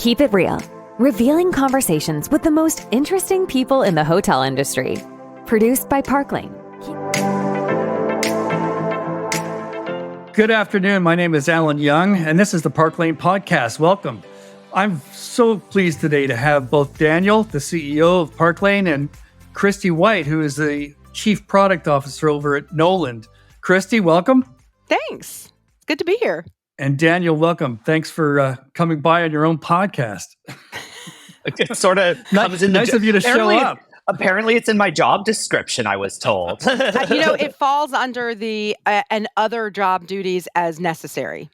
Keep it real, revealing conversations with the most interesting people in the hotel industry. Produced by Park Lane. Good afternoon. My name is Alan Young, and this is the Park Lane Podcast. Welcome. I'm so pleased today to have both Daniel, the CEO of Park Lane, and Kristi White, who is the Chief Product Officer over at Noland. Kristi, welcome. Thanks. It's good to be here. And Daniel, welcome. Thanks for coming by on your own podcast. It sort of comes in. Nice of you to show up. Apparently, it's in my job description, I was told. It falls under the and other job duties as necessary.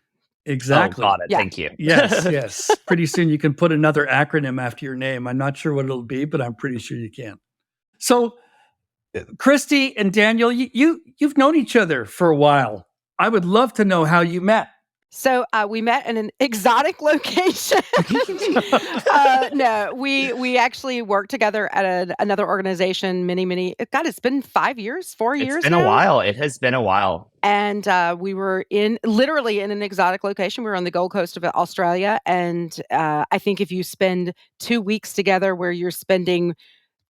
Exactly. Oh, got it. Yeah. Thank you. Yes. Pretty soon you can put another acronym after your name. I'm not sure what it'll be, but I'm pretty sure you can. So, Kristi and Daniel, you've known each other for a while. I would love to know how you met. So we met in an exotic location. No, we actually worked together at another organization God, it's been 5 years, 4 years It's been now. a while. It has been a while. And we were literally in an exotic location. We were on the Gold Coast of Australia. And I think if you spend 2 weeks together where you're spending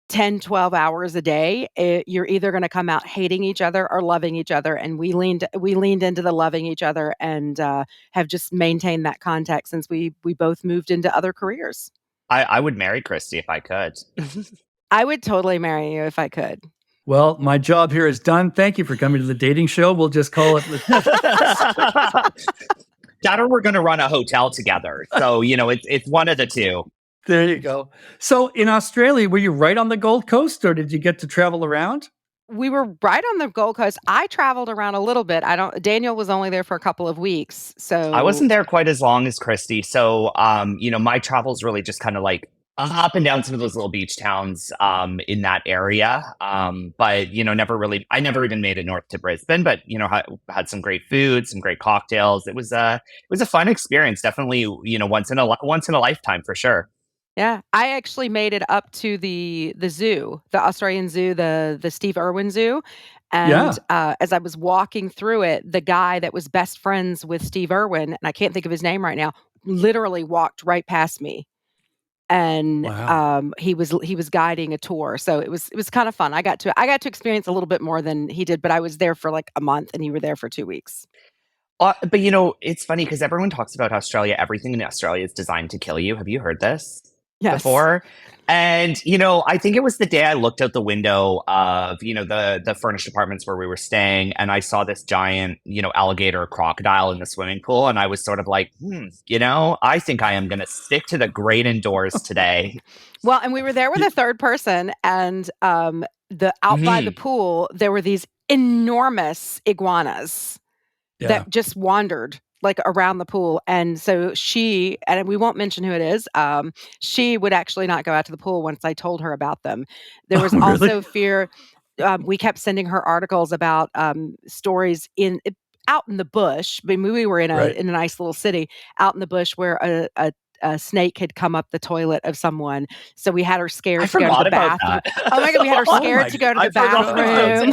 10, 12 hours a day, you're either going to come out hating each other or loving each other. And we leaned into the loving each other and have just maintained that contact since we both moved into other careers. I would marry Kristi if I could. I would totally marry you if I could. Well, my job here is done. Thank you for coming to the dating show. We'll just call it. Dad, or we're going to run a hotel together. So, it's one of the two. There you go. So in Australia, were you right on the Gold Coast or did you get to travel around? We were right on the Gold Coast. I traveled around a little bit. Daniel was only there for a couple of weeks. So I wasn't there quite as long as Kristi. So, my travels really just kind of like up and down some of those little beach towns in that area. But, I never even made it north to Brisbane, but, had some great food, some great cocktails. It was a fun experience. Definitely, once in a lifetime for sure. Yeah, I actually made it up to the zoo, the Australian zoo, the Steve Irwin Zoo. And as I was walking through it, the guy that was best friends with Steve Irwin, and I can't think of his name right now, literally walked right past me. And Wow. he was guiding a tour. So it was kind of fun. I got to experience a little bit more than he did, but I was there for like a month and you were there for 2 weeks. But it's funny because everyone talks about Australia. Everything in Australia is designed to kill you. Have you heard this? Yes. Before? And, I think it was the day I looked out the window of, the furnished apartments where we were staying, and I saw this giant, alligator or crocodile in the swimming pool. And I was sort of like, I think I am going to stick to the great indoors today. Well, and we were there with a third person, and out by the pool, there were these enormous iguanas that just wandered like around the pool. And so she, and we won't mention who it is, she would actually not go out to the pool once I told her about them. There was also fear. We kept sending her articles about stories out in the bush. I mean, we were in a nice little city out in the bush where a snake had come up the toilet of someone. So we had her scared to go to the bathroom. Oh my God, we had her scared to go to the bathroom.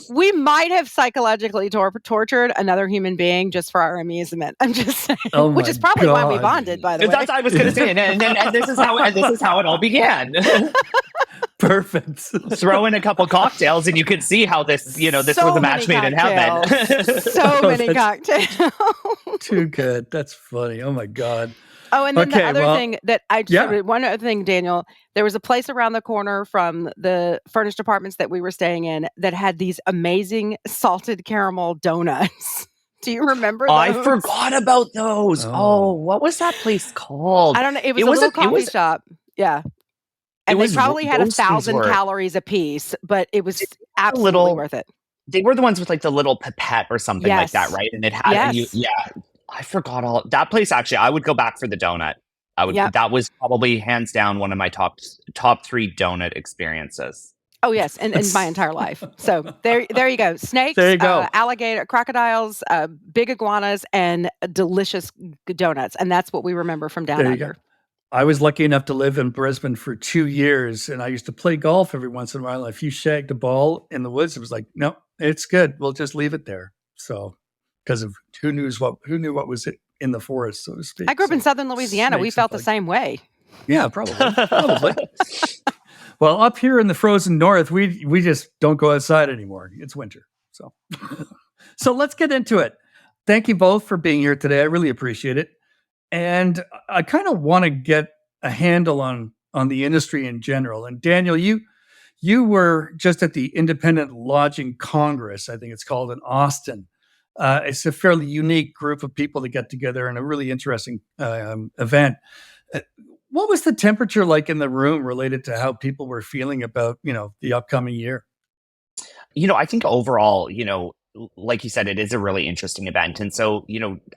We might have psychologically tortured another human being just for our amusement. I'm just saying, which is probably why we bonded, by the way. That's what I was going to say. And this is how it all began. Perfect. Throw in a couple cocktails and you could see how this was a match made in heaven. So many cocktails. Too good. That's funny. Oh my God. Oh, and then one other thing, Daniel, there was a place around the corner from the furnished apartments that we were staying in that had these amazing salted caramel donuts. Do you remember those? I forgot about those. Oh, what was that place called? I don't know. It was a little coffee shop. Yeah. And they probably had 1,000 calories a piece, but it was absolutely worth it. They were the ones with like the little pipette or something like that, right? And it had, I forgot all that place. Actually, I would go back for the donut. That was probably hands down one of my top 3 donut experiences. Oh yes, in my entire life. So there you go. Snakes, there you go. Alligator, crocodiles, big iguanas, and delicious donuts, and that's what we remember from down under. I was lucky enough to live in Brisbane for 2 years, and I used to play golf every once in a while. If you shagged a ball in the woods, it was like, no, it's good. We'll just leave it there. So, because of who knew what was in the forest, so to speak. I grew up in southern Louisiana. We felt the bugs. same way. Yeah, probably. Well, up here in the frozen north, we just don't go outside anymore. It's winter. So so let's get into it. Thank you both for being here today. I really appreciate it. And I kind of want to get a handle on the industry in general. And Daniel, you were just at the Independent Lodging Congress, I think it's called, in Austin. It's a fairly unique group of people that get together in a really interesting event. What was the temperature like in the room related to how people were feeling about, the upcoming year? I think overall, like you said, it is a really interesting event. And so,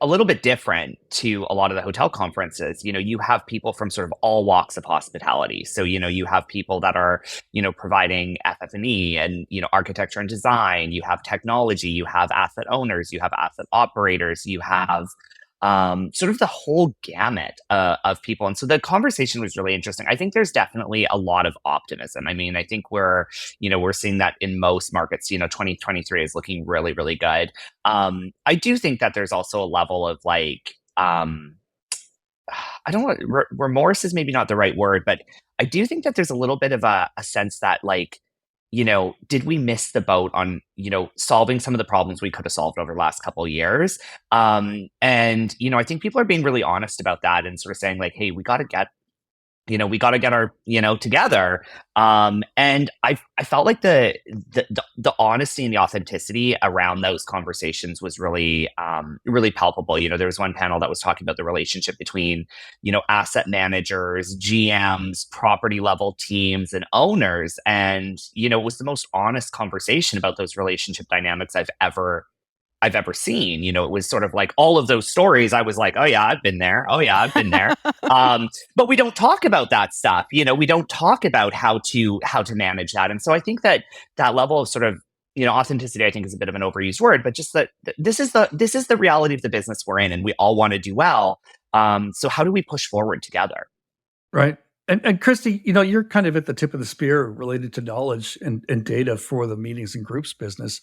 a little bit different to a lot of the hotel conferences, you have people from sort of all walks of hospitality. So, you have people that are, providing FF&E and, architecture and design, you have technology, you have asset owners, you have asset operators, you have sort of the whole gamut of people. And so the conversation was really interesting. I think there's definitely a lot of optimism. I mean, I think we're seeing that in most markets. 2023 is looking really, really good. I do think that there's also a level of like, I don't want remorse is maybe not the right word, but I do think that there's a little bit of a sense that like, did we miss the boat on, solving some of the problems we could have solved over the last couple of years? And, I think people are being really honest about that and sort of saying like, hey, we got to get our, together. And I felt like the honesty and the authenticity around those conversations was really, really palpable. There was one panel that was talking about the relationship between, asset managers, GMs, property level teams, and owners. And, it was the most honest conversation about those relationship dynamics I've ever seen. It was sort of like all of those stories. I was like, oh yeah, I've been there. Oh yeah, I've been there. But we don't talk about that stuff. We don't talk about how to manage that. And so I think that level of sort of, authenticity, I think is a bit of an overused word, but just that this is the reality of the business we're in, and we all want to do well. So how do we push forward together? Right. And Kristi, you're kind of at the tip of the spear related to knowledge and data for the meetings and groups business.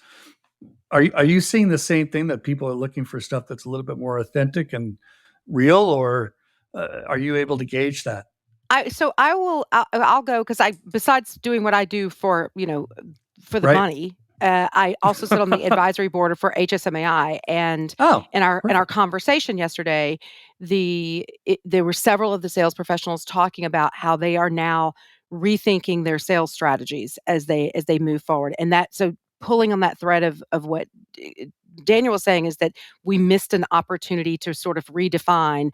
Are you seeing the same thing, that people are looking for stuff that's a little bit more authentic and real, or are you able to gauge that? I'll go, because besides doing what I do for the Right. money, I also sit on the advisory board for HSMAI, and in our conversation yesterday, there were several of the sales professionals talking about how they are now rethinking their sales strategies as they move forward, and so pulling on that thread of what Daniel was saying is that we missed an opportunity to sort of redefine.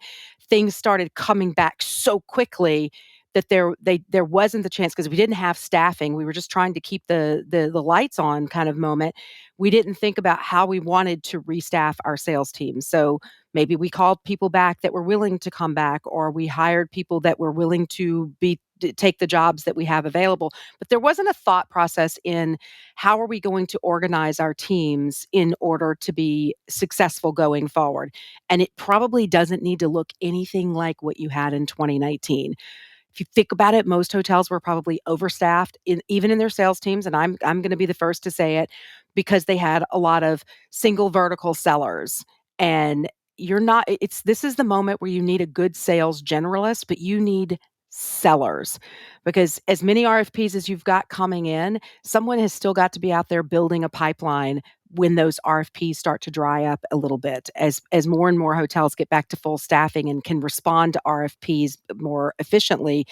Things started coming back so quickly that there wasn't the chance, because we didn't have staffing. We were just trying to keep the lights on kind of moment. We didn't think about how we wanted to restaff our sales team. So maybe we called people back that were willing to come back, or we hired people that were willing to take the jobs that we have available. But there wasn't a thought process in how are we going to organize our teams in order to be successful going forward. And it probably doesn't need to look anything like what you had in 2019. If you think about it, most hotels were probably overstaffed, even in their sales teams, and I'm going to be the first to say it, because they had a lot of single vertical sellers. And this is the moment where you need a good sales generalist, but you need sellers, because as many RFPs as you've got coming in, someone has still got to be out there building a pipeline when those RFPs start to dry up a little bit, as more and more hotels get back to full staffing and can respond to RFPs more efficiently.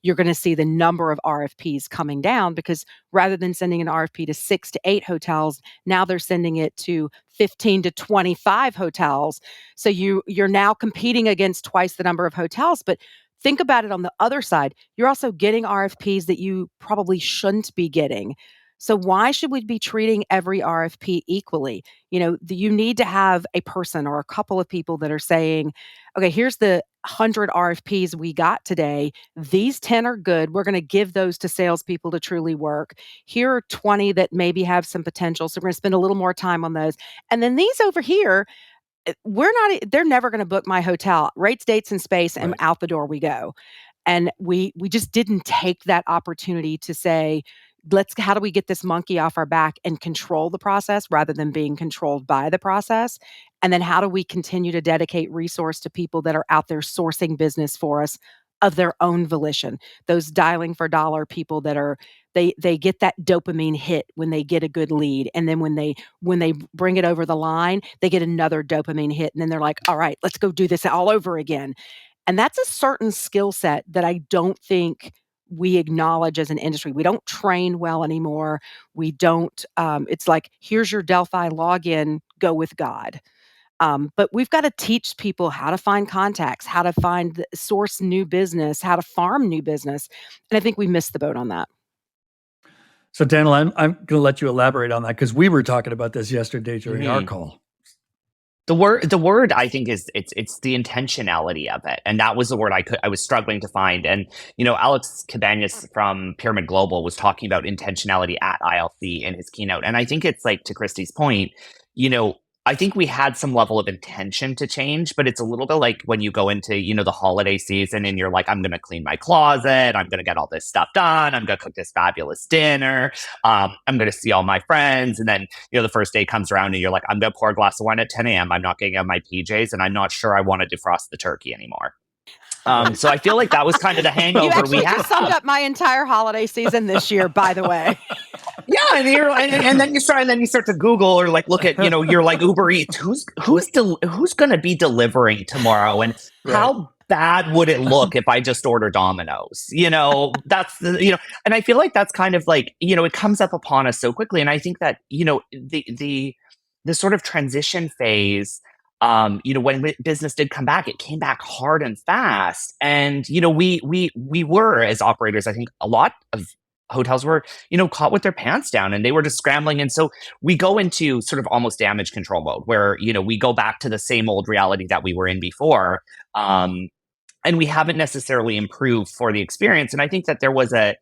You're going to see the number of RFPs coming down, because rather than sending an RFP to 6 to 8 hotels, now they're sending it to 15 to 25 hotels. So you're now competing against twice the number of hotels. But think about it on the other side. You're also getting RFPs that you probably shouldn't be getting. So why should we be treating every RFP equally? You need to have a person or a couple of people that are saying, okay, here's the 100 RFPs we got today. These 10 are good. We're going to give those to salespeople to truly work. Here are 20 that maybe have some potential. So we're going to spend a little more time on those. And then these over here, they're never going to book my hotel. Rates, dates, and space, and out the door we go. And we just didn't take that opportunity to say, how do we get this monkey off our back and control the process rather than being controlled by the process? And then how do we continue to dedicate resource to people that are out there sourcing business for us of their own volition? Those dialing for dollar people that are they get that dopamine hit when they get a good lead, and then when they bring it over the line, they get another dopamine hit, and then they're like, all right, let's go do this all over again. And that's a certain skill set that I don't think we acknowledge as an industry. We don't train well anymore. We don't, it's like, here's your Delphi login, go with God. But we've got to teach people how to find contacts, how to source new business, how to farm new business. And I think we missed the boat on that. So Daniel, I'm going to let you elaborate on that because we were talking about this yesterday during our call. The word I think is it's the intentionality of it. And that was the word I was struggling to find. And, Alex Cabanas from Pyramid Global was talking about intentionality at ILC in his keynote. And I think it's like, to Kristi's point, I think we had some level of intention to change, but it's a little bit like when you go into, the holiday season and you're like, I'm going to clean my closet. I'm going to get all this stuff done. I'm going to cook this fabulous dinner. I'm going to see all my friends. And then, the first day comes around and you're like, I'm going to pour a glass of wine at 10 a.m. I'm not getting out of my PJs and I'm not sure I want to defrost the turkey anymore. So I feel like that was kind of the hangover you actually we had. Just summed up my entire holiday season this year, by the way. Yeah, and then you start to Google or like look at you're like Uber Eats. Who's going to be delivering tomorrow, and how bad would it look if I just order Domino's? That's and I feel like that's kind of like it comes up upon us so quickly, and I think that the sort of transition phase. When business did come back, it came back hard and fast. And, we were, as operators, I think a lot of hotels were, caught with their pants down and they were just scrambling. And so we go into sort of almost damage control mode where, we go back to the same old reality that we were in before. And we haven't necessarily improved for the experience. And I think that there was an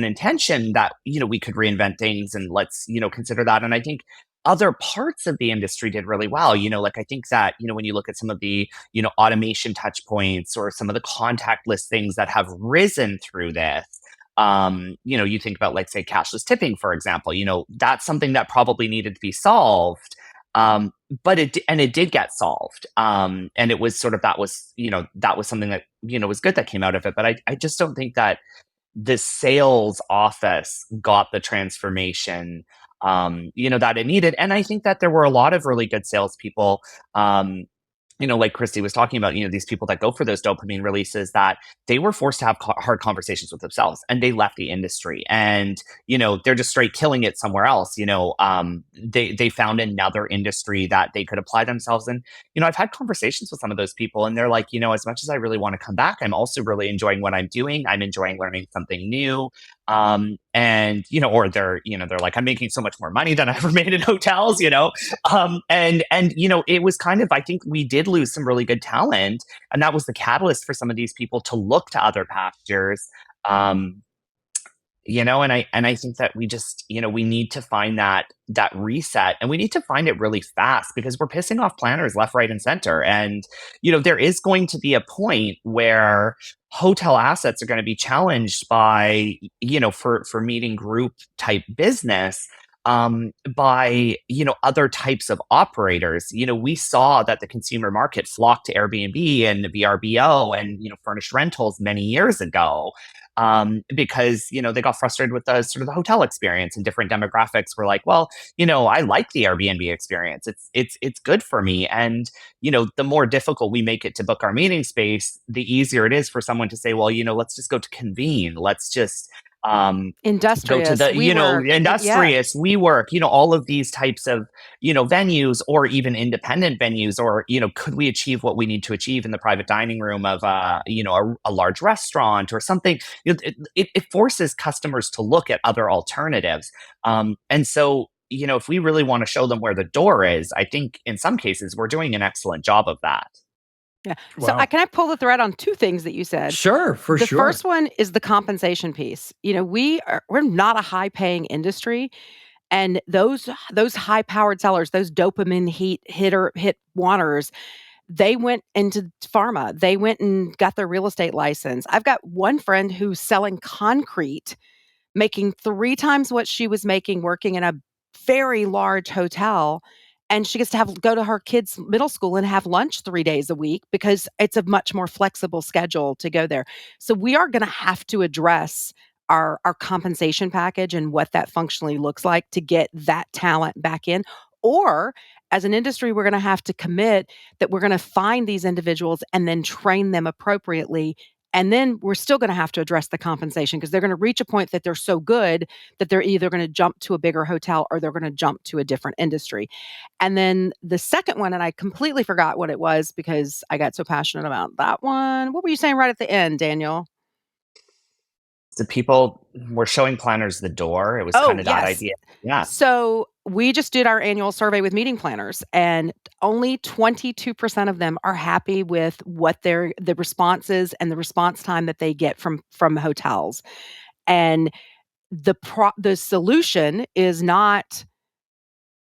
intention that, we could reinvent things and let's, consider that. And I think other parts of the industry did really well. Like I think that, when you look at some of the, automation touch points or some of the contactless things that have risen through this, you think about, like, say, cashless tipping, for example, that's something that probably needed to be solved. But it did get solved. And it was sort of, that was something that, was good that came out of it. But I just don't think that the sales office got the transformation, that it needed. And I think that there were a lot of really good salespeople, like Kristi was talking about, these people that go for those dopamine releases, that they were forced to have hard conversations with themselves and they left the industry and, they're just straight killing it somewhere else. They found another industry that they could apply themselves in. I've had conversations with some of those people and they're like, as much as I really want to come back, I'm also really enjoying what I'm doing. I'm enjoying learning something new. And, or they're like, I'm making so much more money than I ever made in hotels, and, it was kind of, I think we did lose some really good talent, and that was the catalyst for some of these people to look to other pastures. And I think that we just, we need to find that reset, and we need to find it really fast because we're pissing off planners left, right, and center. And, there is going to be a point where hotel assets are going to be challenged by, for meeting group type business, by, other types of operators. We saw that the consumer market flocked to Airbnb and VRBO and, furnished rentals many years ago. Because, they got frustrated with the sort of the hotel experience, and different demographics were like, well, I like the Airbnb experience. It's good for me. And, the more difficult we make it to book our meeting space, the easier it is for someone to say, well, let's just go to Convene. Let's just, Industrious, go to the, Industrious, WeWork, all of these types of, venues, or even independent venues, or, could we achieve what we need to achieve in the private dining room of, a large restaurant or something? It forces customers to look at other alternatives. And so, if we really want to show them where the door is, I think in some cases we're doing an excellent job of that. Yeah. So can I pull the thread on two things that you said? Sure, sure. The first one is the compensation piece. We're not a high paying industry, and those high powered sellers, those dopamine hit wanters, they went into pharma. They went and got their real estate license. I've got one friend who's selling concrete making 3 times what she was making working in a very large hotel, and she gets to go to her kids' middle school and have lunch 3 days a week because it's a much more flexible schedule to go there. So we are gonna have to address our compensation package and what that functionally looks like to get that talent back in. Or as an industry, we're gonna have to commit that we're gonna find these individuals and then train them appropriately. And then we're still gonna have to address the compensation because they're gonna reach a point that they're so good that they're either gonna jump to a bigger hotel or they're gonna jump to a different industry. And then the second one, and I completely forgot what it was because I got so passionate about that one. What were you saying right at the end, Daniel? So people were showing planners the door. It was Oh, kind of that yes. idea. Yeah. So we just did our annual survey with meeting planners, and only 22% of them are happy with what the responses and the response time that they get from hotels. And the solution is not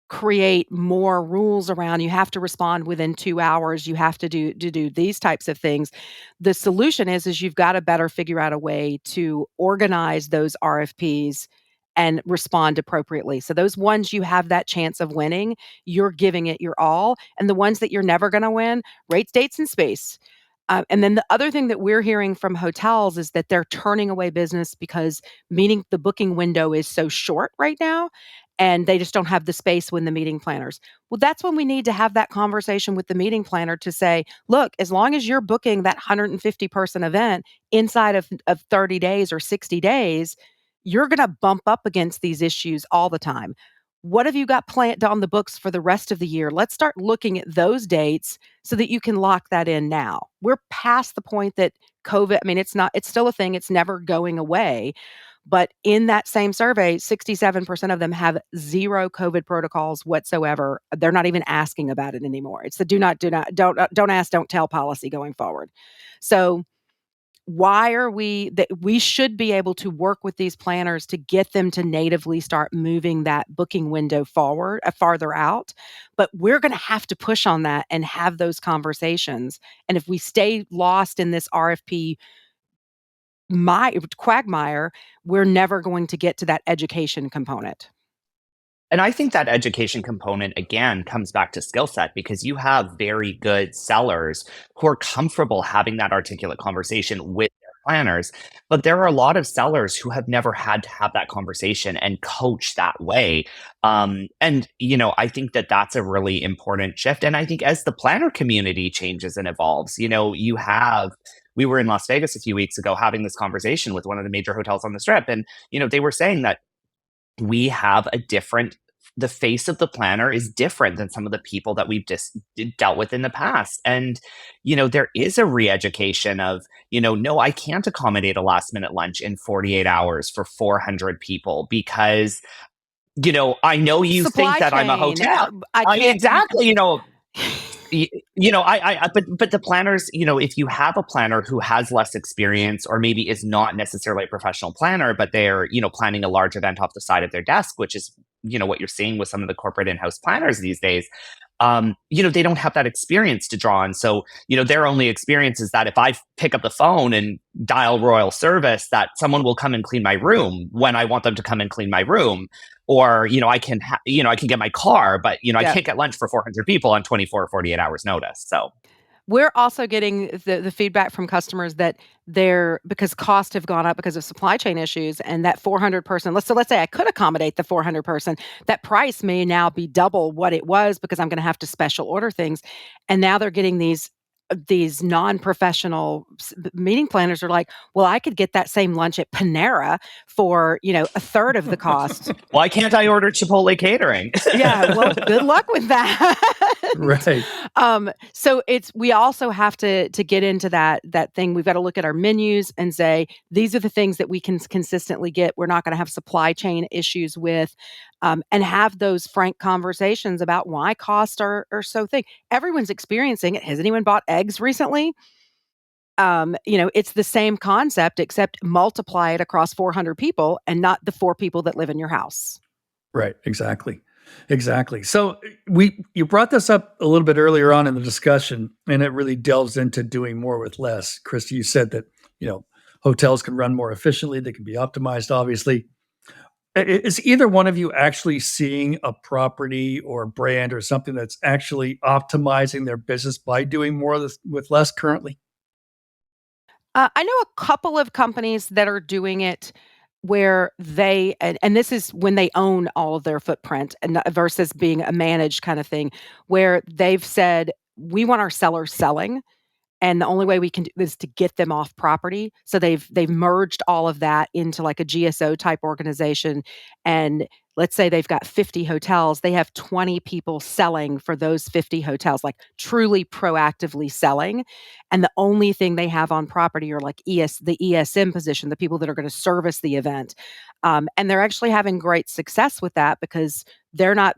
create more rules around you have to respond within 2 hours, you have to do these types of things. The solution is you've got to better figure out a way to organize those RFPs and respond appropriately. So those ones you have that chance of winning, you're giving it your all, and the ones that you're never going to win, rates, dates, and space. And then the other thing that we're hearing from hotels is that they're turning away business because meaning the booking window is so short right now and they just don't have the space when the meeting planners. Well, that's when we need to have that conversation with the meeting planner to say, look, as long as you're booking that 150 person event inside of 30 days or 60 days, you're going to bump up against these issues all the time. What have you got planned on the books for the rest of the year? Let's start looking at those dates so that you can lock that in now. We're past the point that COVID, I mean, it's still a thing, it's never going away. But in that same survey, 67% of them have zero COVID protocols whatsoever. They're not even asking about it anymore. It's the don't ask, don't tell policy going forward. So why are we that we should be able to work with these planners to get them to natively start moving that booking window forward, farther out, but we're going to have to push on that and have those conversations. And if we stay lost in this RFP quagmire, we're never going to get to that education component. And I think that education component, again, comes back to skill set because you have very good sellers who are comfortable having that articulate conversation with their planners. But there are a lot of sellers who have never had to have that conversation and coach that way. I think that that's a really important shift. And I think as the planner community changes and evolves, we were in Las Vegas a few weeks ago having this conversation with one of the major hotels on the strip. And, they were saying that we have the face of the planner is different than some of the people that we've just dealt with in the past. And, there is a re-education of, no, I can't accommodate a last minute lunch in 48 hours for 400 people because, I know you Supply think that I'm a chain, hotel. I can't. Exactly, but the planners, if you have a planner who has less experience or maybe is not necessarily a professional planner, but they're, planning a large event off the side of their desk, which is, what you're seeing with some of the corporate in-house planners these days, they don't have that experience to draw on. So, their only experience is that if I pick up the phone and dial Royal Service, that someone will come and clean my room when I want them to come and clean my room. Or, I can get my car, but, I can't get lunch for 400 people on 24 or 48 hours notice. So we're also getting the feedback from customers that because costs have gone up because of supply chain issues, and that 400 person, let's say I could accommodate the 400 person, that price may now be double what it was because I'm going to have to special order things. And now they're getting these non-professional meeting planners are like, well, I could get that same lunch at Panera for, a third of the cost. Why can't I order Chipotle catering? Yeah, well, good luck with that. Right. So we also have to get into that thing. We've got to look at our menus and say, these are the things that we can consistently get. We're not going to have supply chain issues with, and have those frank conversations about why costs are so thick. Everyone's experiencing it. Has anyone bought eggs recently? It's the same concept, except multiply it across 400 people and not the 4 people that live in your house. Right. Exactly. So you brought this up a little bit earlier on in the discussion, and it really delves into doing more with less. Kristi, you said that, hotels can run more efficiently. They can be optimized, obviously. Is either one of you actually seeing a property or a brand or something that's actually optimizing their business by doing more of this with less currently? I know a couple of companies that are doing it where and this is when they own all of their footprint and versus being a managed kind of thing, where they've said, we want our sellers selling. And the only way we can do is to get them off property. So they've merged all of that into like a GSO type organization. And let's say they've got 50 hotels, they have 20 people selling for those 50 hotels, like truly proactively selling. And the only thing they have on property are like the ESM position, the people that are going to service the event. And they're actually having great success with that because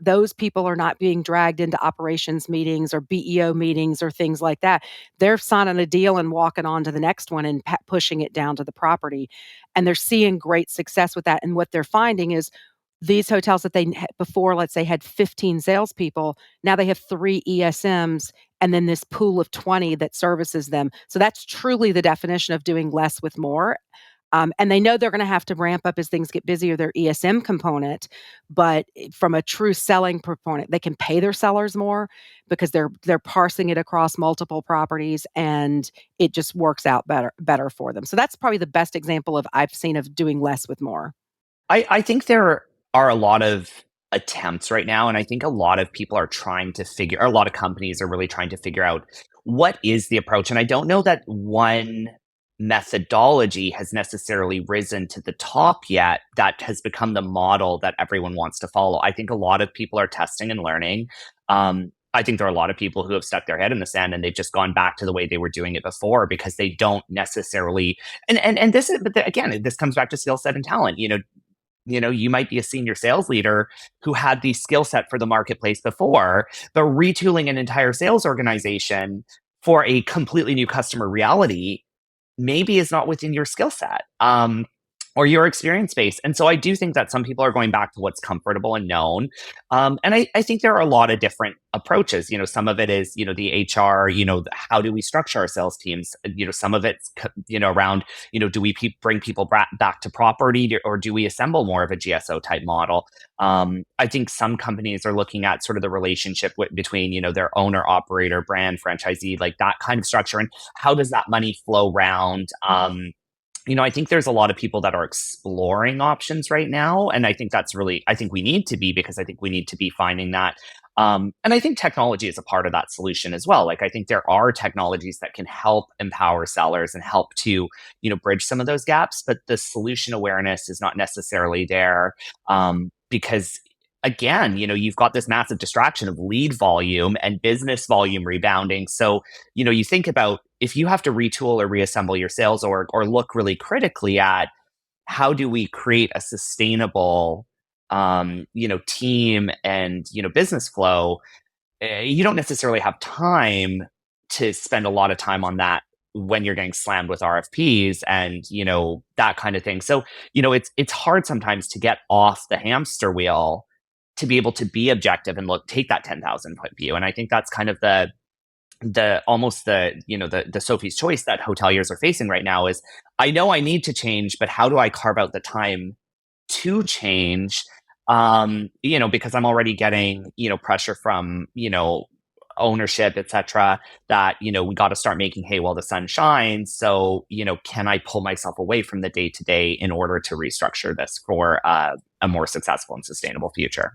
those people are not being dragged into operations meetings or BEO meetings or things like that. They're signing a deal and walking on to the next one and pushing it down to the property. And they're seeing great success with that. And what they're finding is these hotels that before, let's say, had 15 salespeople, now they have 3 ESMs and then this pool of 20 that services them. So that's truly the definition of doing less with more. And they know they're going to have to ramp up as things get busier, their ESM component. But from a true selling component, they can pay their sellers more because they're parsing it across multiple properties, and it just works out better for them. So that's probably the best example I've seen of doing less with more. I think there are a lot of attempts right now, and I think a lot of people are trying to or a lot of companies are really trying to figure out what is the approach. And I don't know that one methodology has necessarily risen to the top yet that has become the model that everyone wants to follow. I think a lot of people are testing and learning. I think there are a lot of people who have stuck their head in the sand and they've just gone back to the way they were doing it before because they don't necessarily. And this is, but again, this comes back to skill set and talent. You might be a senior sales leader who had the skill set for the marketplace before, but retooling an entire sales organization for a completely new customer reality maybe is not within your skill set or your experience base. And so I do think that some people are going back to what's comfortable and known. And I think there are a lot of different approaches. Some of it is, the HR, how do we structure our sales teams? Some of it's, around, do we bring people back to property or do we assemble more of a GSO type model? I think some companies are looking at sort of the relationship between, their owner, operator, brand, franchisee, like that kind of structure. And how does that money flow around? I think there's a lot of people that are exploring options right now. And I think I think we need to be, because I think we need to be finding that. And I think technology is a part of that solution as well. Like, I think there are technologies that can help empower sellers and help to, bridge some of those gaps, but the solution awareness is not necessarily there. Because again, you've got this massive distraction of lead volume and business volume rebounding. So, you think about if you have to retool or reassemble your sales org or look really critically at how do we create a sustainable, team and, business flow, you don't necessarily have time to spend a lot of time on that when you're getting slammed with RFPs and, that kind of thing. So, it's hard sometimes to get off the hamster wheel to be able to be objective and take that 10,000 foot view. And I think that's kind of almost the Sophie's choice that hoteliers are facing right now is, I know I need to change, but how do I carve out the time to change? Because I'm already getting, pressure from, ownership, et cetera, that, we got to start making hay while the sun shines. So, can I pull myself away from the day to day in order to restructure this for a more successful and sustainable future?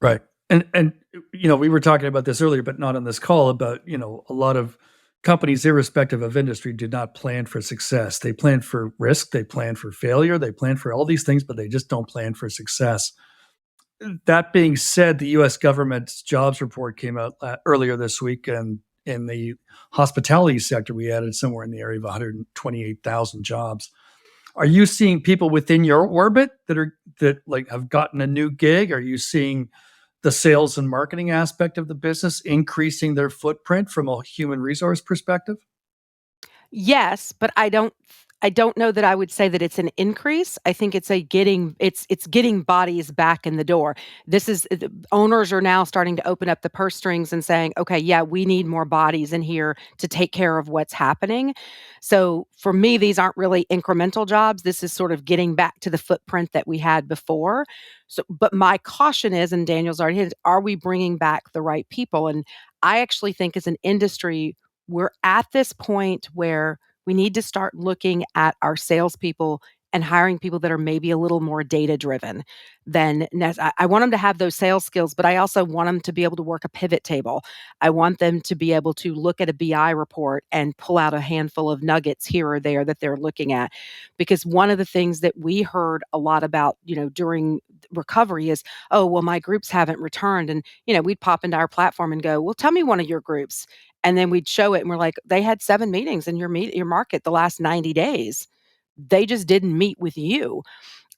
Right. And we were talking about this earlier, but not on this call, about, a lot of companies, irrespective of industry, did not plan for success. They plan for risk, they plan for failure, they plan for all these things, but they just don't plan for success. That being said, the U.S. government's jobs report came out earlier this week, and in the hospitality sector, we added somewhere in the area of 128,000 jobs. Are you seeing people within your orbit that have gotten a new gig? Are you seeing the sales and marketing aspect of the business increasing their footprint from a human resource perspective? Yes, but I don't I don't know that I would say that it's an increase. I think it's getting bodies back in the door. Owners are now starting to open up the purse strings and saying, okay, yeah, we need more bodies in here to take care of what's happening. So for me, these aren't really incremental jobs. This is sort of getting back to the footprint that we had before. So, but my caution is, and Daniel's already hit, are we bringing back the right people? And I actually think as an industry, we're at this point where we need to start looking at our salespeople and hiring people that are maybe a little more data driven than I want them to have those sales skills, but I also want them to be able to work a pivot table. I want them to be able to look at a BI report and pull out a handful of nuggets here or there that they're looking at. Because one of the things that we heard a lot about, during recovery is, oh, well, my groups haven't returned. And, we'd pop into our platform and go, well, tell me one of your groups. And then we'd show it and we're like, they had 7 meetings in your market the last 90 days. They just didn't meet with you.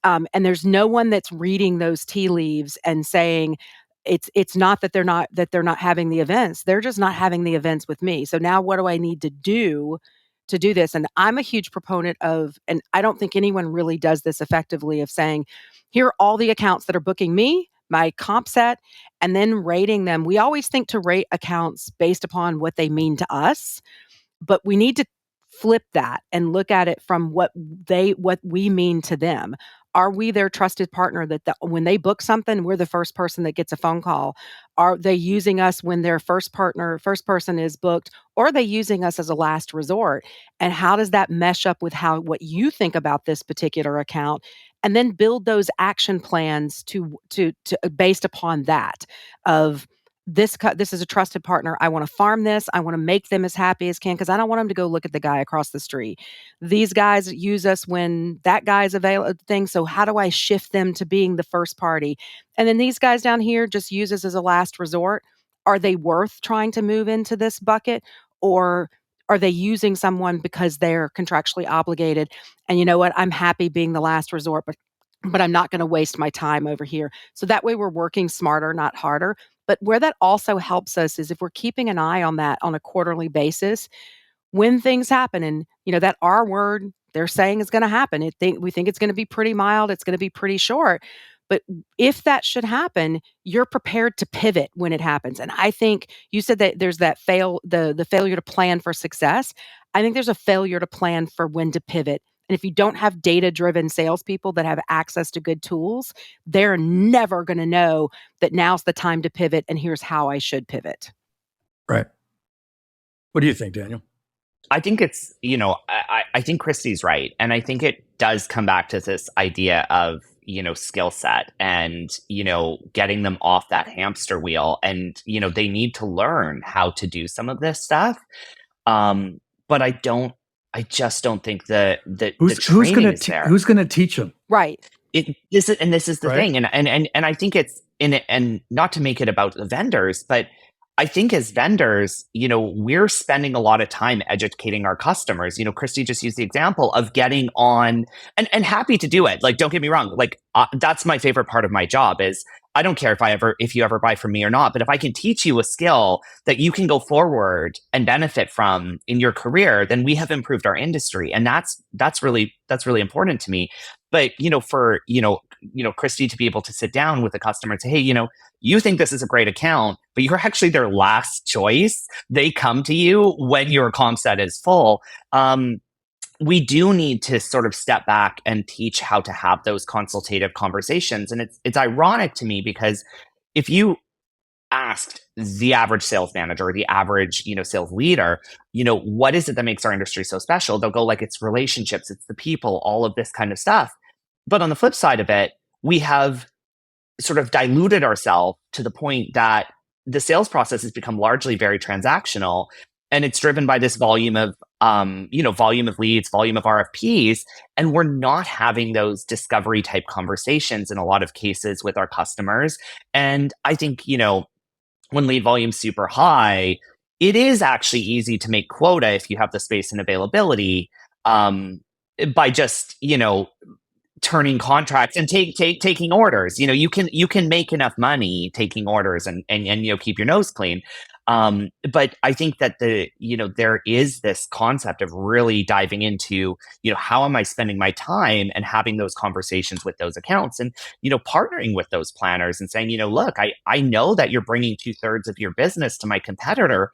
And there's no one that's reading those tea leaves and saying it's not that they're not having the events. They're just not having the events with me. So now what do I need to do this? And I'm a huge proponent of, and I don't think anyone really does this effectively, of saying, here are all the accounts that are booking me, my comp set, and then rating them. We always think to rate accounts based upon what they mean to us, but we need to flip that and look at it from what we mean to them. Are we their trusted partner that when they book something, we're the first person that gets a phone call? Are they using us when their first person is booked, or are they using us as a last resort? And how does that mesh up with what you think about this particular account? And then build those action plans to based upon that of, this is a trusted partner. I want to farm this. I want to make them as happy as can, because I don't want them to go look at the guy across the street. These guys use us when that guy's available thing. So how do I shift them to being the first party? And then these guys down here just use us as a last resort. Are they worth trying to move into this bucket, or are they using someone because they're contractually obligated? And you know what? I'm happy being the last resort, but I'm not going to waste my time over here. So that way we're working smarter, not harder. But where that also helps us is if we're keeping an eye on that on a quarterly basis, when things happen, and that R word they're saying is going to happen. We think it's going to be pretty mild. It's going to be pretty short. But if that should happen, you're prepared to pivot when it happens. And I think you said that there's that the failure to plan for success. I think there's a failure to plan for when to pivot. And if you don't have data-driven salespeople that have access to good tools, they're never going to know that now's the time to pivot and here's how I should pivot. Right. What do you think, Daniel? I think it's, I think Kristi's right. And I think it does come back to this idea of, skill set and, getting them off that hamster wheel. And, they need to learn how to do some of this stuff. But I just don't think the training is there. Who's going to teach them? Right. This is the thing. And I think it's in it, and not to make it about the vendors, but I think as vendors, we're spending a lot of time educating our customers. Kristi just used the example of getting on and happy to do it. Like, don't get me wrong. Like, that's my favorite part of my job is I don't care if you ever buy from me or not, but if I can teach you a skill that you can go forward and benefit from in your career, then we have improved our industry. And that's really important to me. But, for, Kristi to be able to sit down with a customer and say, hey, you think this is a great account, but you're actually their last choice. They come to you when your comp set is full. We do need to sort of step back and teach how to have those consultative conversations. And it's ironic to me because if you asked the average sales manager or the average, sales leader, what is it that makes our industry so special? They'll go like, it's relationships, it's the people, all of this kind of stuff. But on the flip side of it, we have sort of diluted ourselves to the point that the sales process has become largely very transactional. And it's driven by this volume of leads, volume of RFPs. And we're not having those discovery type conversations in a lot of cases with our customers. And I think, when lead volume's super high, it is actually easy to make quota if you have the space and availability by just, turning contracts and taking orders. You can make enough money taking orders and keep your nose clean. But I think that there is this concept of really diving into, how am I spending my time and having those conversations with those accounts and, partnering with those planners and saying, look, I know that you're bringing 2/3 of your business to my competitor.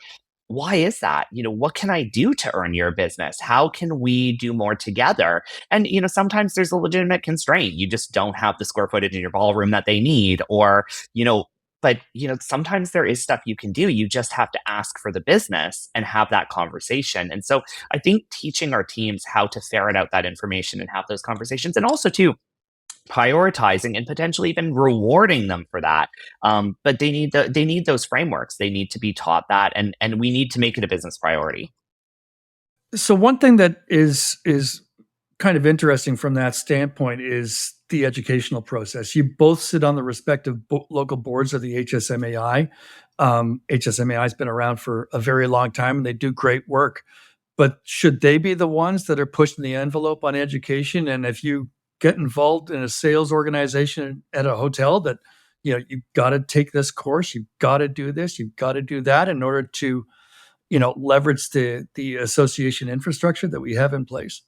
Why is that? What can I do to earn your business? How can we do more together? And, sometimes there's a legitimate constraint. You just don't have the square footage in your ballroom that they need, or, but, sometimes there is stuff you can do. You just have to ask for the business and have that conversation. And so I think teaching our teams how to ferret out that information and have those conversations, and also too, prioritizing and potentially even rewarding them for that. But they need those frameworks. They need to be taught that, and we need to make it a business priority. So one thing that is kind of interesting from that standpoint is the educational process. You both sit on the respective local boards of the HSMAI. HSMAI has been around for a very long time, and they do great work. But should they be the ones that are pushing the envelope on education? And if you get involved in a sales organization at a hotel, that you've got to take this course, you've got to do this, you've got to do that in order to leverage the association infrastructure that we have in place.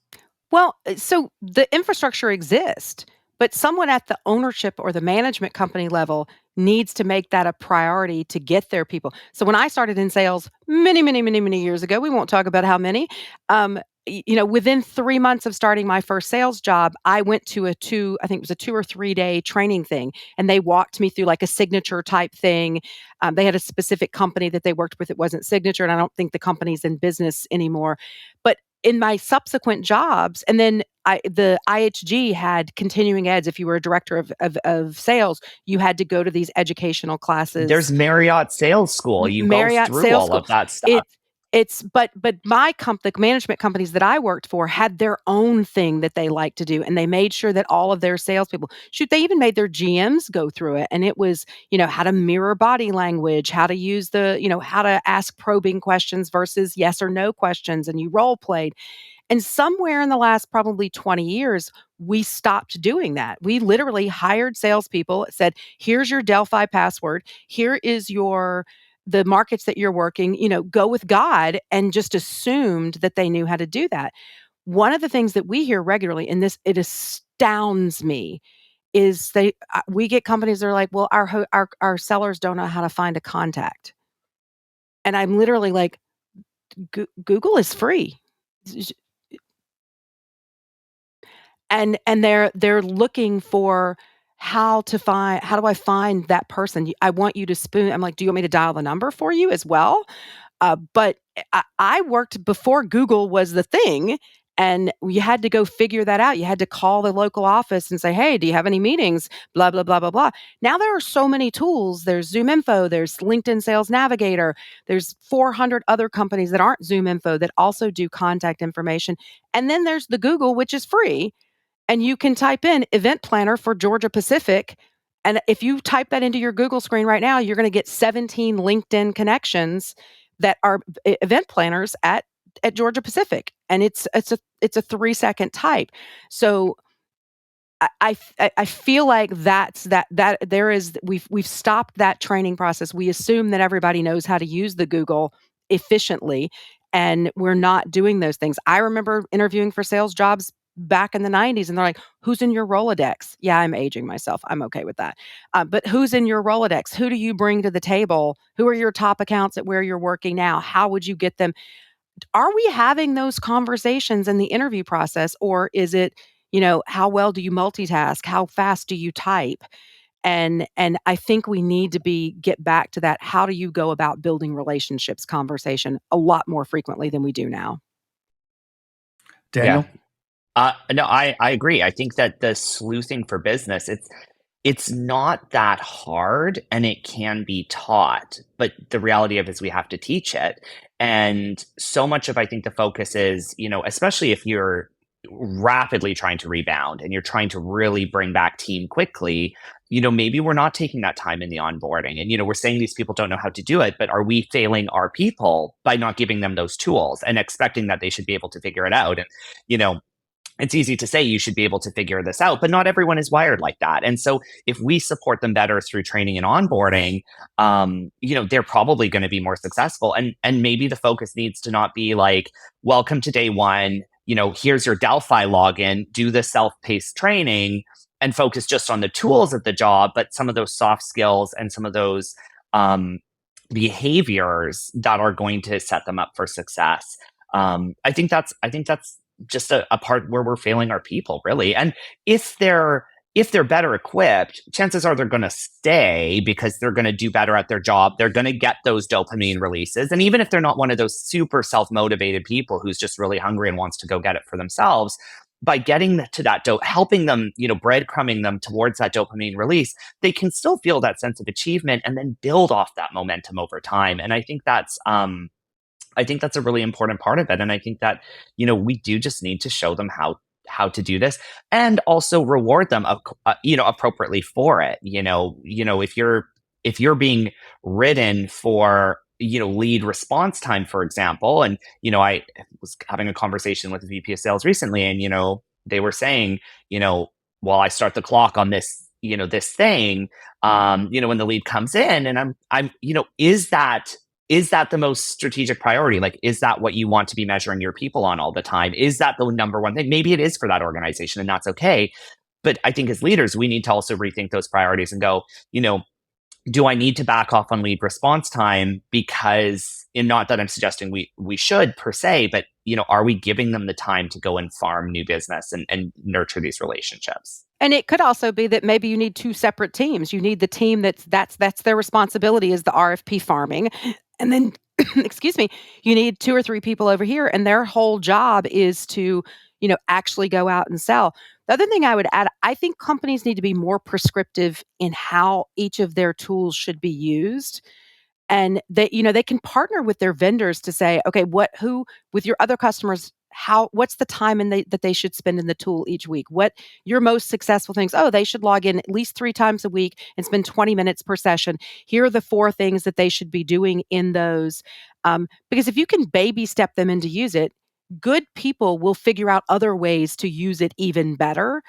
Well, so the infrastructure exists, but someone at the ownership or the management company level needs to make that a priority to get their people. So when I started in sales many, many, many, many years ago, we won't talk about how many, within 3 months of starting my first sales job, I went to I think it was a 2 or 3 day training thing. And they walked me through like a signature type thing. They had a specific company that they worked with. It wasn't Signature. And I don't think the company's in business anymore. But in my subsequent jobs, and then the IHG had continuing eds. If you were a director of sales, you had to go to these educational classes. There's Marriott Sales School. You Marriott go through Sales all School. of that stuff. But my the management companies that I worked for had their own thing that they liked to do, and they made sure that all of their salespeople, they even made their GMs go through it, and it was how to mirror body language, how to use how to ask probing questions versus yes or no questions, and you role played. And somewhere in the last probably 20 years, we stopped doing that. We literally hired salespeople, said, here's your Delphi password. Here is the markets that you're working, go with God, and just assumed that they knew how to do that. One of the things that we hear regularly, and it astounds me, is we get companies that are like, well, our sellers don't know how to find a contact. And I'm literally like, Google is free. And they're looking for how do I find that person? I want you to spoon. I'm like, do you want me to dial the number for you as well? But I worked before Google was the thing, and you had to go figure that out. You had to call the local office and say, hey, do you have any meetings? Blah, blah, blah, blah, blah. Now there are so many tools. There's Zoom Info, there's LinkedIn Sales Navigator, there's 400 other companies that aren't Zoom Info that also do contact information. And then there's the Google, which is free. And you can type in event planner for Georgia Pacific. And if you type that into your Google screen right now, you're going to get 17 LinkedIn connections that are event planners at Georgia Pacific. And it's a 3-second type. So I feel like we've stopped that training process. We assume that everybody knows how to use the Google efficiently, and we're not doing those things. I remember interviewing for sales jobs back in the 90s, and they're like, who's in your Rolodex? Yeah, I'm aging myself. I'm okay with that. But who's in your Rolodex? Who do you bring to the table? Who are your top accounts at where you're working now? How would you get them? Are we having those conversations in the interview process, or is it, how well do you multitask? How fast do you type? And I think we need to get back to that. How do you go about building relationships conversation a lot more frequently than we do now? Daniel? No, I agree. I think that the sleuthing for business, it's not that hard, and it can be taught, but the reality of it is we have to teach it. And so much of, I think, the focus is, especially if you're rapidly trying to rebound and you're trying to really bring back team quickly, maybe we're not taking that time in the onboarding. And, we're saying these people don't know how to do it, but are we failing our people by not giving them those tools and expecting that they should be able to figure it out? And, it's easy to say you should be able to figure this out, but not everyone is wired like that. And so if we support them better through training and onboarding, they're probably going to be more successful. And maybe the focus needs to not be like, welcome to day one, here's your Delphi login, do the self-paced training and focus just on the tools of the job, but some of those soft skills and some of those behaviors that are going to set them up for success. I think that's just a part where we're failing our people, really. And if they're better equipped, chances are they're going to stay because they're going to do better at their job. They're going to get those dopamine releases. And even if they're not one of those super self-motivated people who's just really hungry and wants to go get it for themselves, by getting to that helping them, breadcrumbing them towards that dopamine release, they can still feel that sense of achievement and then build off that momentum over time. And I think that's a really important part of it. And I think that, we do just need to show them how to do this and also reward them, appropriately for it. If you're being ridden for, lead response time, for example, and, I was having a conversation with the VP of sales recently and, they were saying, well, I start the clock on this, this thing, when the lead comes in and I'm, is that the most strategic priority? Like, is that what you want to be measuring your people on all the time? Is that the number one thing? Maybe it is for that organization and that's okay. But I think as leaders, we need to also rethink those priorities and go, do I need to back off on lead response time? Because not that I'm suggesting we should per se, but, are we giving them the time to go and farm new business and nurture these relationships? And it could also be that maybe you need two separate teams. You need the team that's their responsibility is the RFP farming. And then, excuse me, you need 2 or 3 people over here and their whole job is to, actually go out and sell. The other thing I would add, I think companies need to be more prescriptive in how each of their tools should be used. And they can partner with their vendors to say, okay, with your other customers, what's the time that they should spend in the tool each week? What your most successful things? Oh, they should log in at least 3 times a week and spend 20 minutes per session. Here are the 4 things that they should be doing in those. Because if you can baby step them in to use it, good people will figure out other ways to use it even better.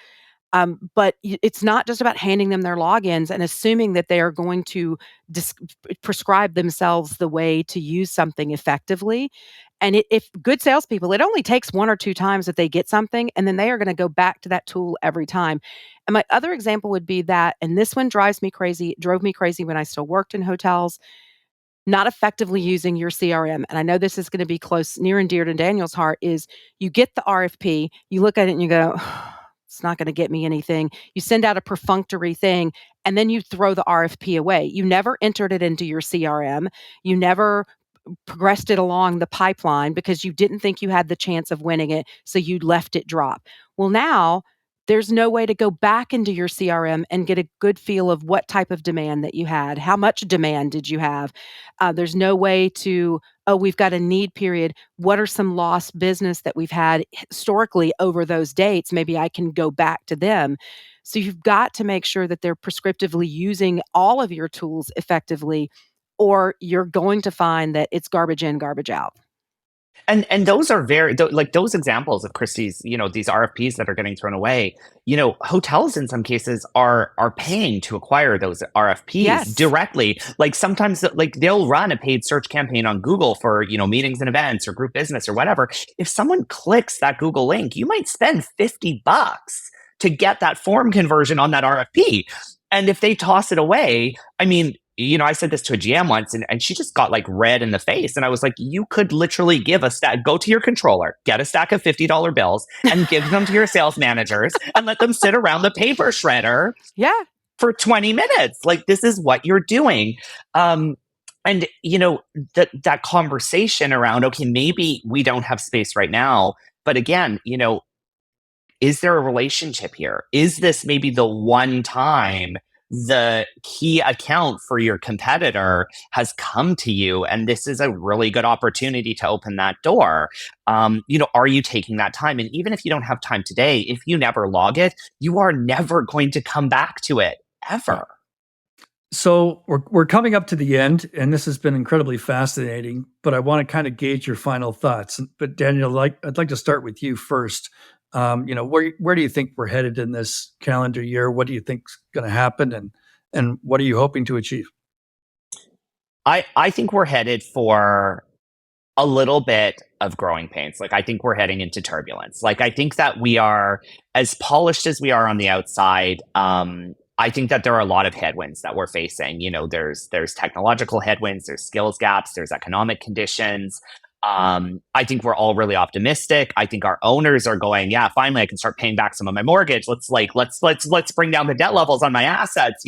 But it's not just about handing them their logins and assuming that they are going to prescribe themselves the way to use something effectively. And if good salespeople, it only takes 1 or 2 times that they get something, and then they are going to go back to that tool every time. And my other example would be that, and this one drove me crazy when I still worked in hotels, not effectively using your CRM. And I know this is going to be near and dear to Daniel's heart, is you get the RFP, you look at it and you go, it's not going to get me anything. You send out a perfunctory thing and then you throw the RFP away. You never entered it into your CRM. You never progressed it along the pipeline because you didn't think you had the chance of winning it. So you left it drop. Well, now there's no way to go back into your CRM and get a good feel of what type of demand that you had. How much demand did you have? There's no way to, we've got a need period. What are some lost business that we've had historically over those dates? Maybe I can go back to them. So you've got to make sure that they're prescriptively using all of your tools effectively, or you're going to find that it's garbage in, garbage out. And those are like those examples of Kristi's, these RFPs that are getting thrown away, hotels in some cases are paying to acquire those RFPs directly. Like sometimes like they'll run a paid search campaign on Google for, meetings and events or group business or whatever. If someone clicks that Google link, you might spend $50 to get that form conversion on that RFP. And if they toss it away, I mean, I said this to a GM once and she just got like red in the face. And I was like, you could literally give go to your controller, get a stack of $50 bills and give them to your sales managers and let them sit around the paper shredder for 20 minutes. Like, this is what you're doing. And, that conversation around, okay, maybe we don't have space right now. But again, is there a relationship here? Is this maybe the one time the key account for your competitor has come to you and this is a really good opportunity to open that door? Are you taking that time? And even if you don't have time today, if you never log it, you are never going to come back to it ever. So we're coming up to the end, and this has been incredibly fascinating, but I want to kind of gauge your final thoughts. But Daniel, I'd like to start with you first. Where do you think we're headed in this calendar year? What do you think's going to happen, and what are you hoping to achieve? I think we're headed for a little bit of growing pains. Like, I think we're heading into turbulence. Like, I think that we are, as polished as we are on the outside, I think that there are a lot of headwinds that we're facing. There's technological headwinds, there's skills gaps, there's economic conditions. I think we're all really optimistic. I think our owners are going, yeah, finally I can start paying back some of my mortgage. Let's bring down the debt levels on my assets,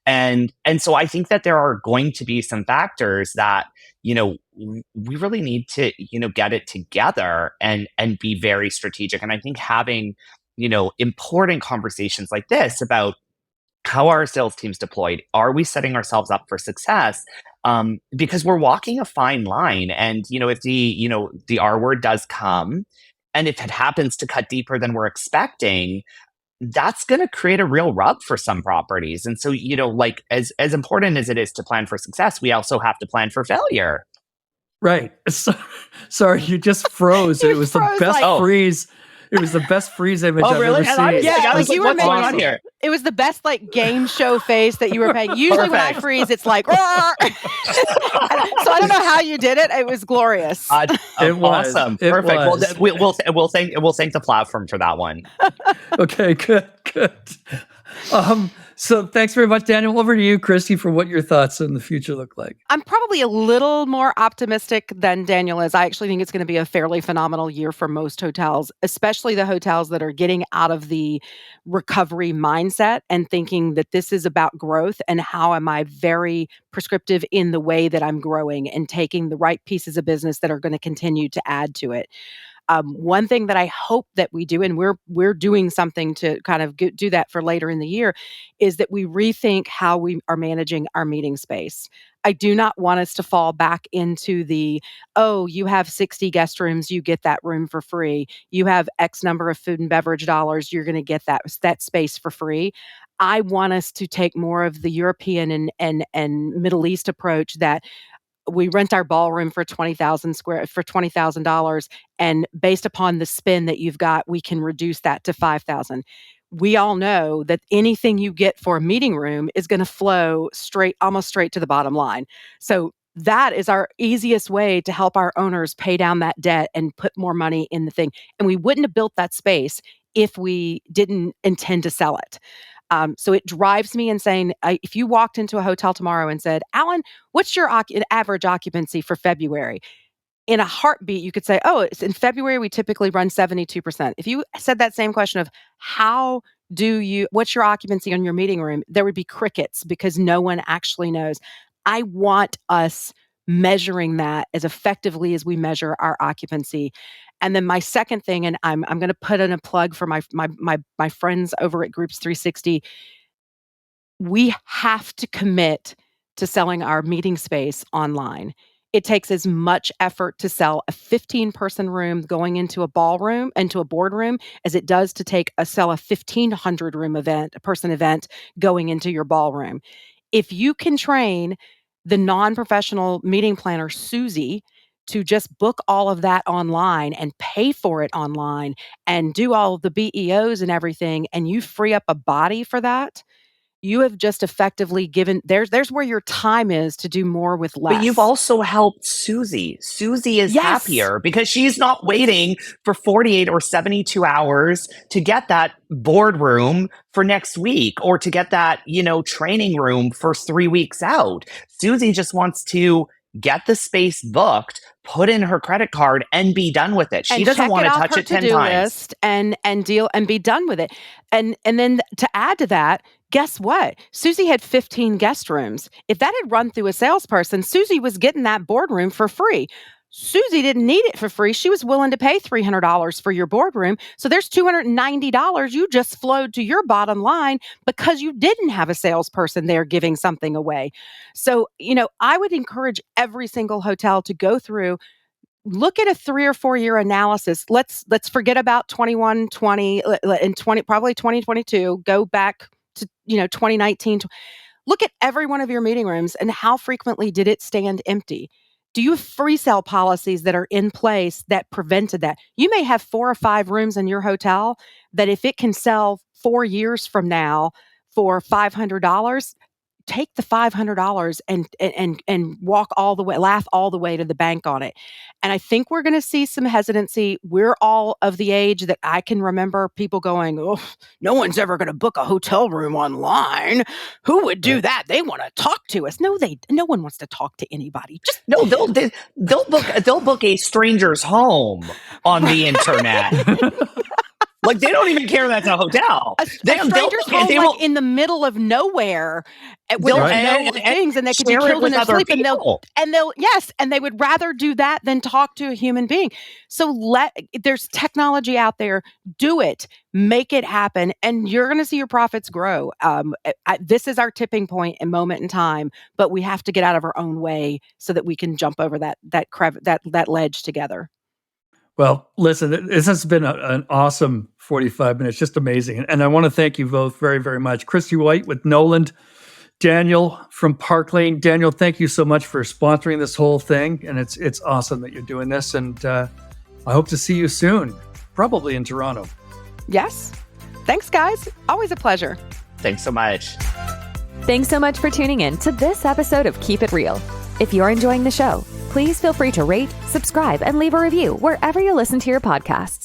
And so I think that there are going to be some factors that, we really need to, get it together and be very strategic. And I think having, important conversations like this about how are our sales teams deployed? Are we setting ourselves up for success? Because we're walking a fine line. And, if the R word does come, and if it happens to cut deeper than we're expecting, that's going to create a real rub for some properties. And so, like as important as it is to plan for success, we also have to plan for failure. Right. Sorry, you just froze. It was the best freeze. It was the best freeze image I've ever seen. I was what's going on here? It was the best game show face that you were paying. Usually when I freeze, it's like, so I don't know how you did it. It was glorious. It was awesome. It Perfect. was. We'll thank the platform for that one. Okay, good. So thanks very much, Daniel. Over to you, Kristi, for what your thoughts on the future look like. I'm probably a little more optimistic than Daniel is. I actually think it's going to be a fairly phenomenal year for most hotels, especially the hotels that are getting out of the recovery mindset and thinking that this is about growth and how am I very prescriptive in the way that I'm growing and taking the right pieces of business that are going to continue to add to it. One thing that I hope that we do, and we're doing something to kind of do that for later in the year, is that we rethink how we are managing our meeting space. I do not want us to fall back into you have 60 guest rooms, you get that room for free. You have X number of food and beverage dollars, you're going to get that space for free. I want us to take more of the European and Middle East approach that we rent our ballroom for $20,000, and based upon the spend that you've got, we can reduce that to $5,000. We all know that anything you get for a meeting room is going to flow almost straight to the bottom line. So that is our easiest way to help our owners pay down that debt and put more money in the thing. And we wouldn't have built that space if we didn't intend to sell it. So it drives me insane. If you walked into a hotel tomorrow and said, Alan, what's your average occupancy for February? In a heartbeat, you could say, it's in February, we typically run 72%. If you said that same question of what's your occupancy on your meeting room, there would be crickets because no one actually knows. I want us measuring that as effectively as we measure our occupancy. And then my second thing, and I'm going to put in a plug for my friends over at Groups 360. We have to commit to selling our meeting space online. It takes as much effort to sell a 15-person room going into a boardroom, as it does to sell a 1,500 person event going into your ballroom. If you can train the non-professional meeting planner, Susie, to just book all of that online and pay for it online and do all of the BEOs and everything, and you free up a body for that, you have just effectively given, there's where your time is to do more with less. But you've also helped Susie. Susie is happier because she's not waiting for 48 or 72 hours to get that boardroom for next week or to get that, training room for 3 weeks out. Susie just wants to get the space booked, put in her credit card, and be done with it. She doesn't want to touch it 10 times. And deal and be done with it. And then to add to that, guess what? Susie had 15 guest rooms. If that had run through a salesperson, Susie was getting that boardroom for free. Susie didn't need it for free. She was willing to pay $300 for your boardroom. So there's $290 you just flowed to your bottom line because you didn't have a salesperson there giving something away. So, I would encourage every single hotel to go through, look at a 3 or 4 year analysis. Let's forget about 21, 20 and 2022. Go back to 2019. Look at every one of your meeting rooms and how frequently did it stand empty? Do you have free sale policies that are in place that prevented that? You may have 4 or 5 rooms in your hotel that if it can sell 4 years from now for $500, take the $500 and walk all the way, laugh all the way to the bank on it. And I think we're going to see some hesitancy. We're all of the age that I can remember people going, "Oh, no one's ever going to book a hotel room online. Who would do that? They want to talk to us." No one wants to talk to anybody. Just No, they'll book a stranger's home on the internet. Like, they don't even care that's a hotel. A stranger's home, like in the middle of nowhere, with no things, and they could be killed in their sleep. And they would rather do that than talk to a human being. So there's technology out there. Do it, make it happen, and you're going to see your profits grow. This is our tipping point and moment in time, but we have to get out of our own way so that we can jump over that ledge together. Well, listen, this has been an awesome 45 minutes, just amazing. And I want to thank you both very, very much. Kristi White with Noland, Daniel from Park Lane. Daniel, thank you so much for sponsoring this whole thing. And it's awesome that you're doing this. And I hope to see you soon, probably in Toronto. Yes. Thanks, guys. Always a pleasure. Thanks so much. Thanks so much for tuning in to this episode of Keep It Real. If you're enjoying the show, please feel free to rate, subscribe, and leave a review wherever you listen to your podcasts.